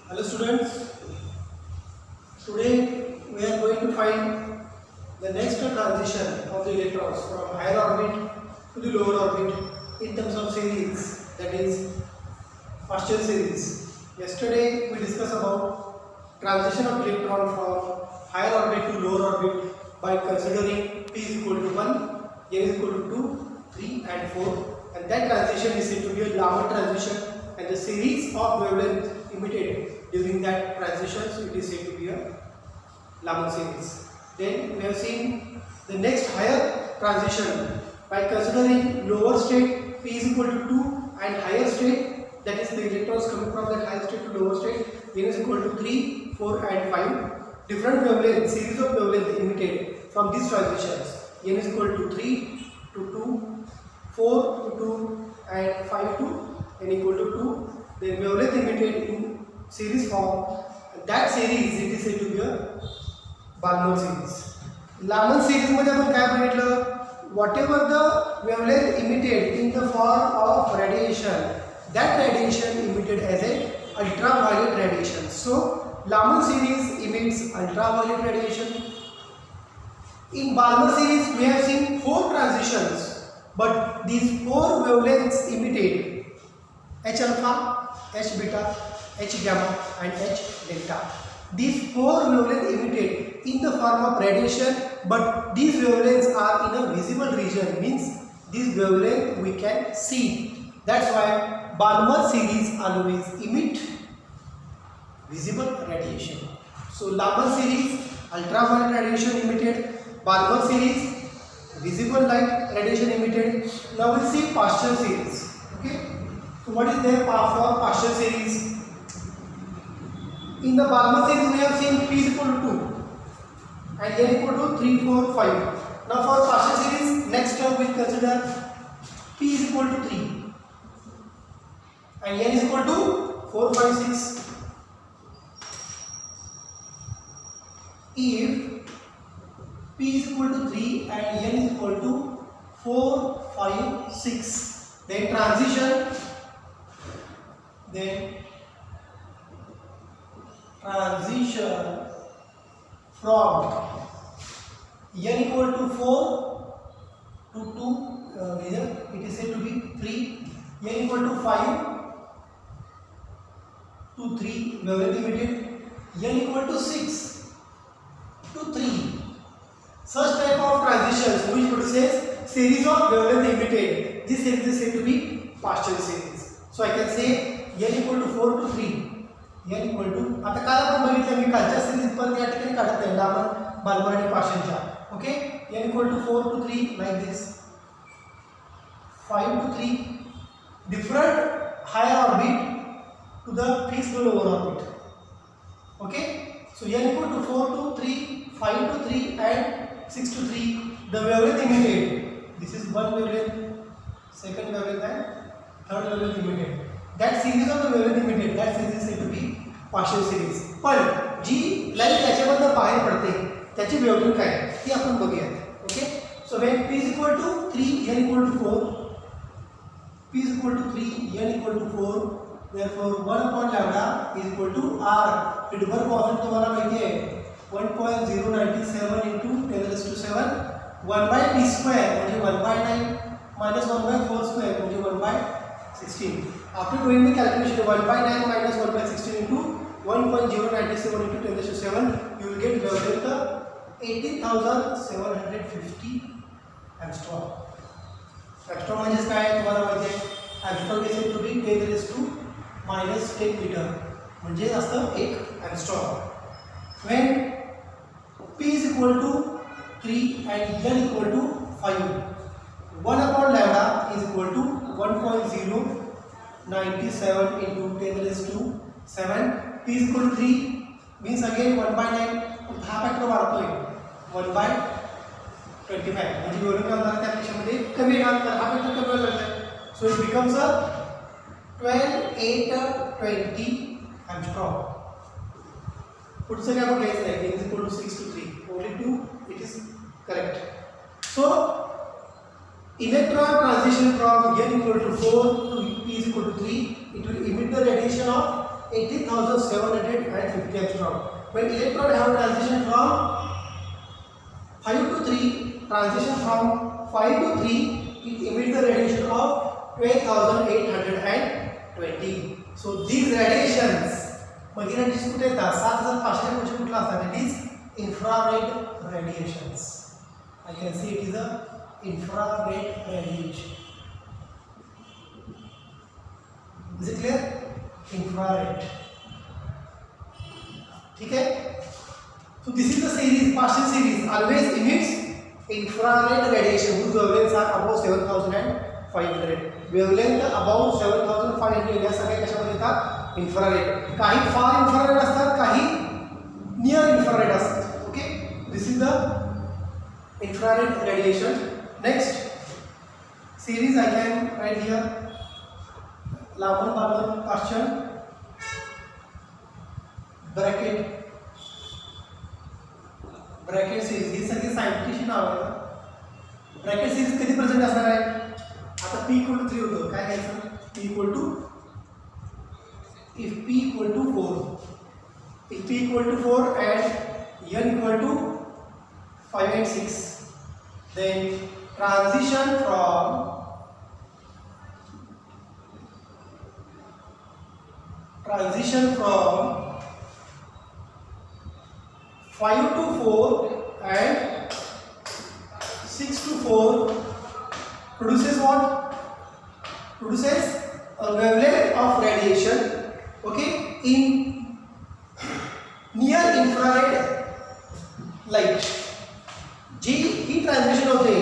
Hello students, today we are going to find the next transition of the electrons from higher orbit to the lower orbit in terms of series, that is partial series. Yesterday we discussed about transition of electron from higher orbit to lower orbit by considering p is equal to 1, n is equal to 2, 3 and 4, and that transition is said to be a Laman transition, and the series of wavelength emitted during that transition, so it is said to be a Laman series. Then we have seen the next higher transition by considering lower state p is equal to 2 and higher state, that is the electrons coming from that higher state to lower state, n is equal to 3, 4 and 5. Different wavelength, series of wavelength emitted from these transitions, n is equal to 3 to 2, 4 to 2 and 5 to n equal to 2. Then wavelength emitted in series form, that series it is said to be a Balmer series. Laman series मध्ये आपण काय बघितलं, whatever the wavelength emitted in the form of radiation, that radiation emitted as a ultraviolet radiation. So Laman series emits ultraviolet radiation. In Balmer series we have seen 4 transitions, but these 4 wavelengths emitted H alpha, H beta, H gamma and H delta. These 4 wavelengths emitted in the form of radiation, but these wavelengths are in a visible region, means this wavelength we can see. That's why Balmer series always emit visible radiation. So Laman series ultraviolet radiation emitted, Balmer series visible light radiation emitted. Now we see partial series. Okay. So what is there for partial series? In the Balmer series we have seen p is equal to 2 and n equal to 3, 4, 5. Now for partial series, next term we consider p is equal to 3 and n is equal to 4, 5, 6. If p is equal to 3 and n is equal to 4, 5, 6, then transition from n equal to 4 to 2, it is said to be 3, n equal to 5 to 3, wavelength emitted, n equal to 6 to 3. Such type of transitions which produces series of wavelength emitted, this series is said to be partial series. So I can say n equal to 4 to 3, n equal to, आता काल आपण बघितलं मी कालच्या series परत या ठिकाणी काढत आहे लामन बाल्मर आणि पार्शियलच्या. Okay, n equal to 4 to 3 like this, 5 to 3, different higher orbit to the fixed lower orbit. Okay, so n equal to 4 to 3, 5 to 3 and 6 to 3. The wavelength emitted, this is one wavelength, second wavelength and third wavelength emitted. That series of the wavelength emitted, that series is said to be partial series. पण जी light त्याच्यामधून बाहेर पडते त्याची wavelength काय ती आपण बघूया. Okay, so when p is equal to 3, n equal to 4, p is equal to 3, n equal to 4, therefore 1 upon lambda is equal to r. Rydberg constant तुम्हाला माहिती आहे 1.097 into 10 raised to 7, 1 by t square म्हणजे 1 by 9 minus 1 by 4 square म्हणजे 1 by 16. After doing the calculation, 1 by 9 minus 1 by 16 into 1.097 into 10 raised to 7, you will get wavelength 18,750 angstrom. Angstrom म्हणजे काय तुम्हाला माहिती आहे, angstrom is said to be 10 raised to minus 10 meter म्हणजे असतं 1 angstrom. When p is equal to 3 and n equal to 5, 1 upon lambda is equal to 1.097 into 10 raised to 7. p is equal to 3 means again 1 by 9, हा factor वाढतोय 1 by 25 म्हणजे wavelength होणार त्यापेक्षामध्ये कमी येणार, तर हा फॅक्टर कमी होणार आहे. So it becomes a 12,820 angstrom. पुढचं काय आपण घ्यायचं आहे, n is equal to 6 to 3, only 2 it is correct. So electron transition from n equal to 4 to p is equal to 3, it will emit the radiation of 18,750 angstrom. When electron have transition from 5 to 3, transition from 5 to 3, it emits the radiation of 12,820. So these radiations, again कुठे येतात 7,500 म्हणजे कुठला असतात? It is infrared radiations. I can say it is a infrared radiation. Is it clear? Infrared. ठीक है? So this is the series, partial series always emits infrared radiation whose wavelengths are above 7,500. Wavelength above 7,500 या सगळ्या कशामध्ये येतात? Infrared. काही फार infrared असतात, काही near infrared असतात. Okay, this is the infrared radiation. Next series I can write here. लांबून बाजून क्वेश्चन ब्रॅकेट सिरीज ही सगळी सायंटिफिक नाव आहे. ब्रॅकेट सिरीज कधी प्रेझेंट असणार आहे? आता p = 3 होतं, काय घ्यायचं? p = if p = 4, if p = 4 and n = 5 and 6, then transition from 5 to 4 and 6 to 4 produces what? Produces a wavelength of radiation, okay, in near infrared light. जी ही ट्रांजिशन होते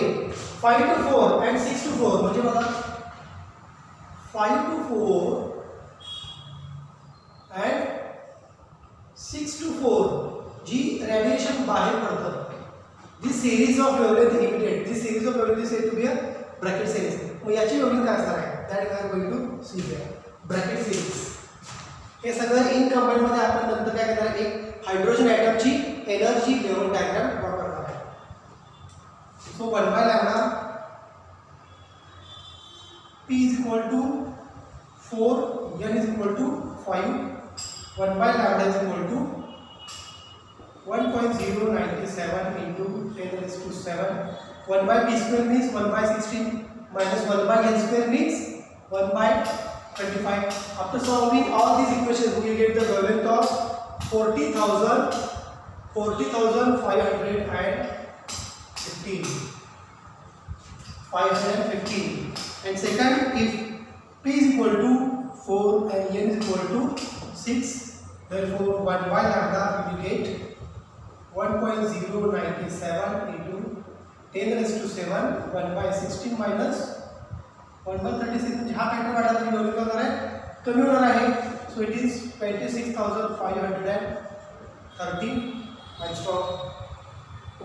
5 to 4 and 6 to 4 म्हणजे बघा 5 to 4 and 6 to 4 जी radiation बाहेर पडतं. This series of wavelength emitted, this series of wavelength is said to be a Brackett series. मग याची वेवलेंथ काय असणार आहे? That we are going to see here. Brackett series हे सगळं इन कंबाईन मध्ये आपण नंतर काय करणार आहे? एक हायड्रोजन ॲटमची एनर्जी लेवल डायग्राम ड्रॉ करणार आहे. सो 1 by lambda p is equal to 4, n is equal to 5. 1 by lambda is equal to 1.097 into 10⁻⁷. 1 by p square means 1 by 16 minus 1 by n square means 1 by 25. After solving all these equations, we will get the wavelength of 515. And second, if p is equal to 4 and n is equal to 6, therefore 1 by lambda we will get 1.097 into 10⁻⁷. 1 by 16 minus 1 by 36 म्हणजे हा factor वाढला तरी wavelength होणार आहे, कमी होणार आहे. So it is 26,530 angstrom.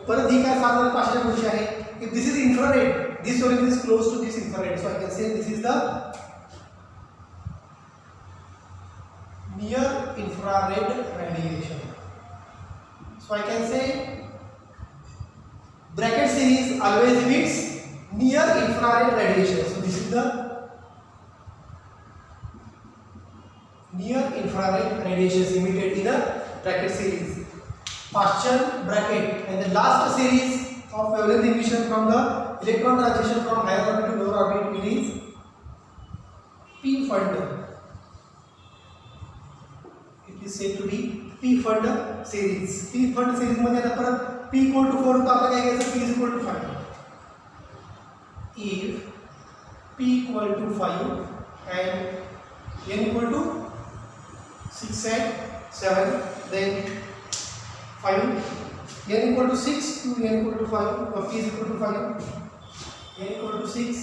परत ही काय 7,500 पुढची आहे. If this is infrared, this wavelength is close to this infrared, so I can say this is the near infrared radiation. So I can say bracket series always emits near infrared radiation. So this is the near infrared radiation emitted in a bracket series. Partial bracket, and the last series of wavelength emission from the electron transition from higher orbit to lower orbit, it is p fund. It is said to be p fund series. p fund series मध्ये आता परत p = 4 होतं, आपल्याला काय घ्यायचं? p = 5. If p = 5 and n = 6 and 7, then 5, n = 6 to n = 5, or p = 5, n = 6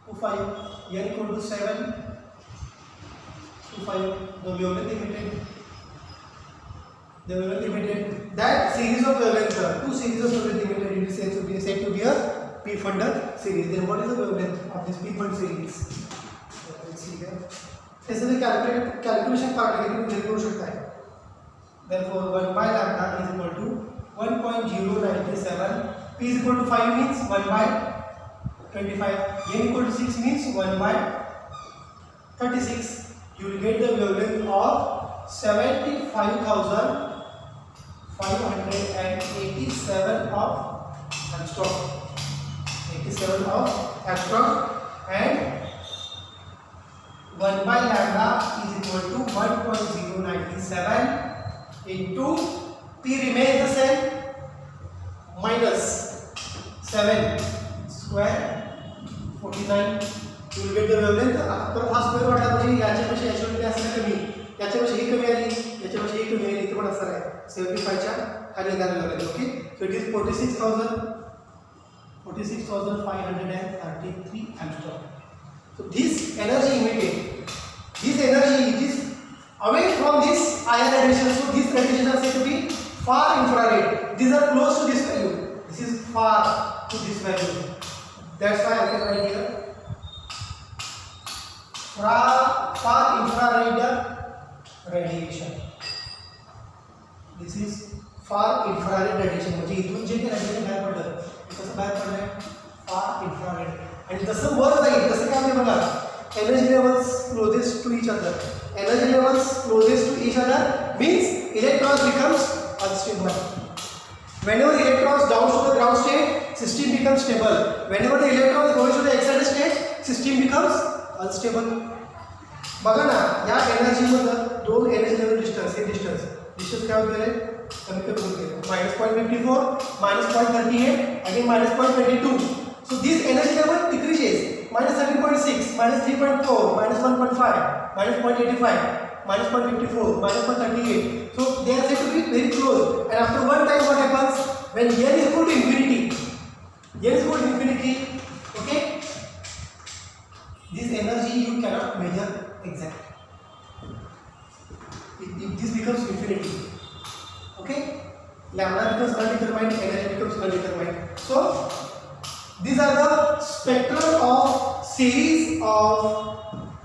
to 5, n = 7 to 5. The wavelength emitted, that series of wavelength, two series of wavelength emitted, it is said to be a p fund series. Then what is the wavelength of this p fund series? Let's see here. This is the calculation part again you करू शकता है. Therefore 1 by lambda is equal to 1.097. p is equal to 5 means 1 by 25. n = 6 means 1 by get the wavelength of 75,587 of angstrom. 87 of angstrom, and 1 by lambda is equal to 1.097 into P remains the same, minus 7 square 49. You will get the wavelength. पर हा square वाटला म्हणजे याच्यापेक्षा याच्यापेक्षा असणं कमी, याच्यापेक्षा ही कमी आली, याच्यापेक्षा ही कमी आली, इथे पण असणार आहे 75 च्या खाली येणार wavelength. Okay, so it is 46,533 angstrom. So this energy emitted, this energy is away from this IR radiation. So these radiations are said to be far infrared. These are close to this value. This is far to this value. That's why I can write here far infrared radiation. This is far infrared radiation. म्हणजे इथून जे radiation बाहेर पडलं ते कसं बाहेर पडलंय, far infrared. आणि जसं वर जाईल तसं काय होईल बघा, energy levels closest to each other. Energy levels closest to each other means electrons becomes unstable. Whenever electrons down to the ground state, system becomes stable. Whenever the electrons goes to the excited state, system becomes unstable. बघा ना, या energy मध्ये दोन energy level distance, हे distance काय होत आहे, कमी कमी होत आहे, -0.54 -0.38 आणि -0.22. So this energy level decreases, -13.6 -3.4 -1.5 -0.85 -0.54 -0.38. So they are said to be very close, and after one time what happens, when n is equal to infinity, okay, this energy you cannot measure exactly. This becomes infinity. Okay, lambda becomes undetermined, energy becomes undetermined. So these are the spectrum of series of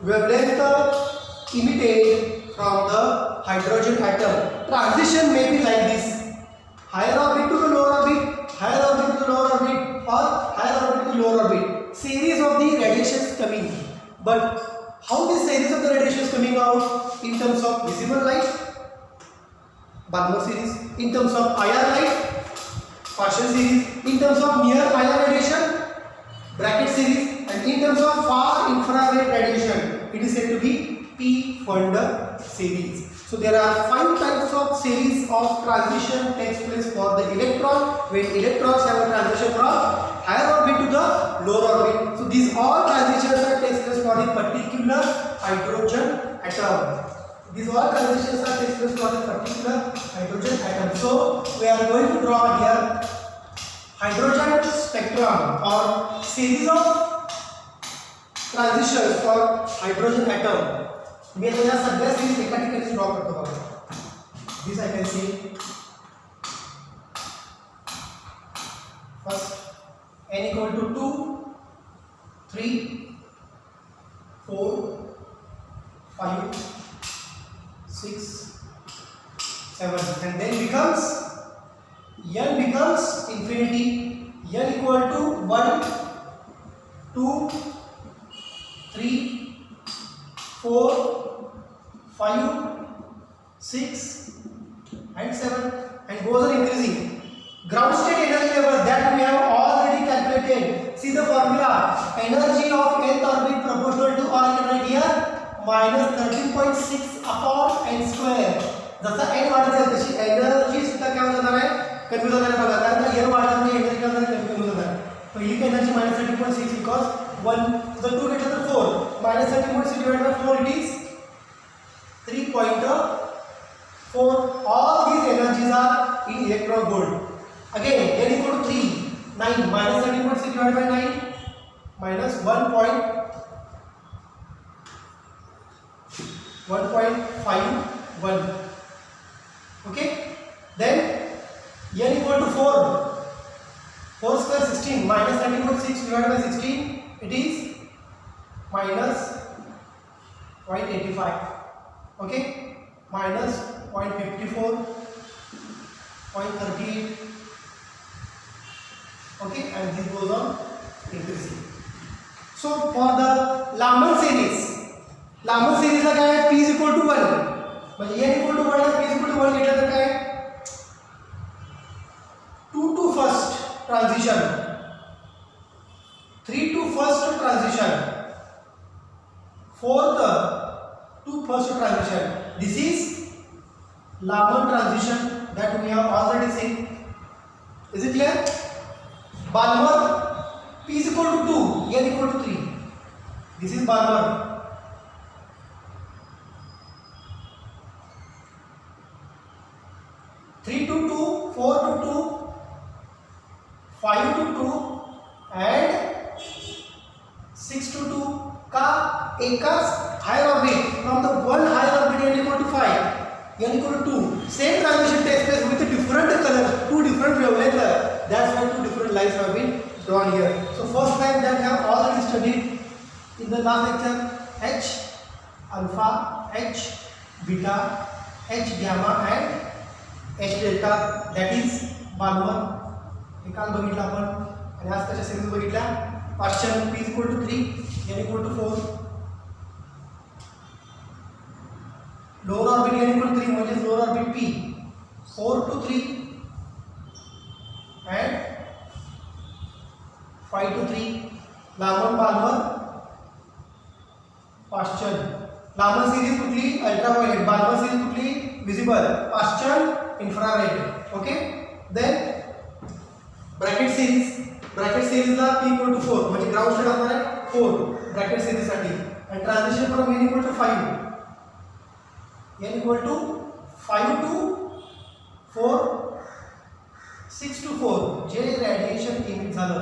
wavelength emitted from the hydrogen atom. Transition may be like this: higher orbit to the lower orbit, higher orbit to the lower orbit, or higher orbit to the lower orbit. Series of the radiations coming. But how this series of the radiations coming out? In terms of visible light, Balmer series; in terms of IR light, partial series; in terms of near IR radiation, bracket series; and in terms of far infrared radiation, it is said to be P Funder series. So there are 5 types of series of transition takes place for the electron when electrons have a transition from higher orbit to the lower orbit. So these all transitions are takes place for the particular hydrogen atom. These all transitions are takes place for the particular hydrogen atom. So we are going to draw here hydrogen spectrum or series of transitions for hydrogen atom. मी आता या सगळ्या series एका ठिकाणी draw करतो बघा. This I can see first n equal to 2 3 4 5 6 7 and then becomes n becomes infinity. N equal to 1 2 3 4 5 6 and 7 and goes on increasing. Ground state energy level that we have already calculated. See the formula: energy of nth orbit proportional to, or you can write here, -13.6 upon n square. जसा n वाढत जाईल तशी energy सुद्धा काय होत जाणार आहे, कमी होत जाणार आहे बघा, कारण n वाढल्यामुळे एनर्जी काय होणार, कमी होत जाणार. तो ही energy -13.6 because 1 the 2 greater than 4, -13.6 divided by 4 it is 3.4. All these energies are in electron volt. Again n equal to 3 9 -13.6 divided by 9 -1.51. Okay, then n equal to 4 square 16 -13.6 divided by 16 it is -0.85. Okay, -0.54 0.38. Okay, and this goes on increasing. So for the Lammers series का क्या है, P P is equal to 1 म्हणजे n equal to 1 La P is equal to 1 घेतलं तर काय 2 to first transition 3 to first transition 4th to first transition. This is Laman transition that we have already seen. Is it clear? Balmer P is equal to 2, n equal to 3. This is Balmer. 3 to 2, 4 to 2, 5 to 2 and 6 to 2 का एकाच higher orbit from the one higher orbit n equal to 5, n equal to 2. Same transition takes place with a different color, two different wavelengths. That's why two different lines have been drawn here. So first line that we have already studied in the last lecture, H alpha, H beta, H gamma and H delta, that is Balmer. हे काल बघितलं आपण आणि आज त्याच्या series बघितल्या. Paschen P is equal to 3, n equal to 4. Lower orbit n equal to 3 म्हणजे lower orbit P 4 to 3 and 5 to 3. Lyman Balmer Paschen. Lyman series कुठली ultraviolet, Balmer series कुठली visible, Paschen infrared. Okay. Then Brackett series ला P equal to 4 म्हणजे ground state असणार आहे 4 bracket series साठी आणि transition from n equal to 5, n equal to 5 to 4, 6 to 4. J radiation emit झालं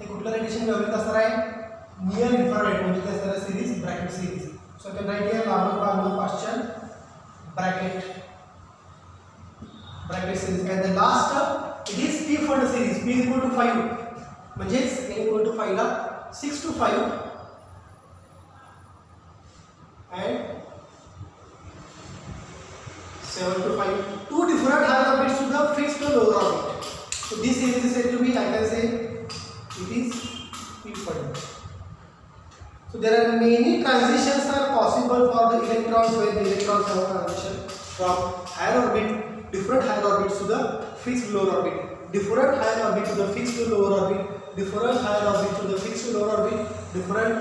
ते कुठलं रेडिएशन वेव्हलेंथ असणार आहे नियर इन्फ्रारेड म्हणजे ते असणार आहे series bracket series. So I can write here Laman Balmer पाश्चन bracket series and the last it is P for the series. P is equal to 5 म्हणजेच n equal to 5 La 6 to 5 and 7 to 5. Two different higher orbits to the fixed to lower orbit. So this series is said to be, I can say, it is P for it. So there are many transitions are possible for the electrons when the electrons have transition from higher orbit, different higher orbits to the fixed lower orbit, different higher orbit to the fixed to lower orbit, different higher orbit to the fixed to lower orbit, different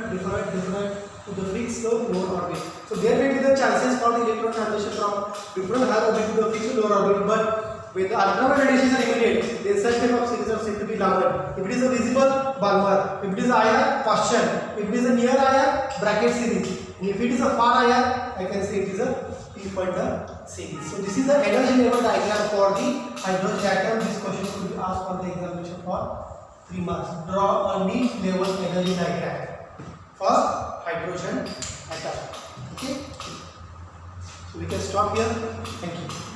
to the fixed to lower orbit. So there may be the chances for the electron transition from different higher orbit to the fixed to lower orbit, but when the ultraviolet radiations are emitted, then such type of series are said to be Laman. If it is a visible, Balmer. If it is IR, Paschen. If it is a near IR, bracket series. And if it is a far IR, I can say it is a P for the series. So this is the energy level diagram for the hydrogen atom. This question could be asked for the examination for 3 marks. Draw a neat level energy diagram for hydrogen atom. Okay. So we can stop here. Thank you.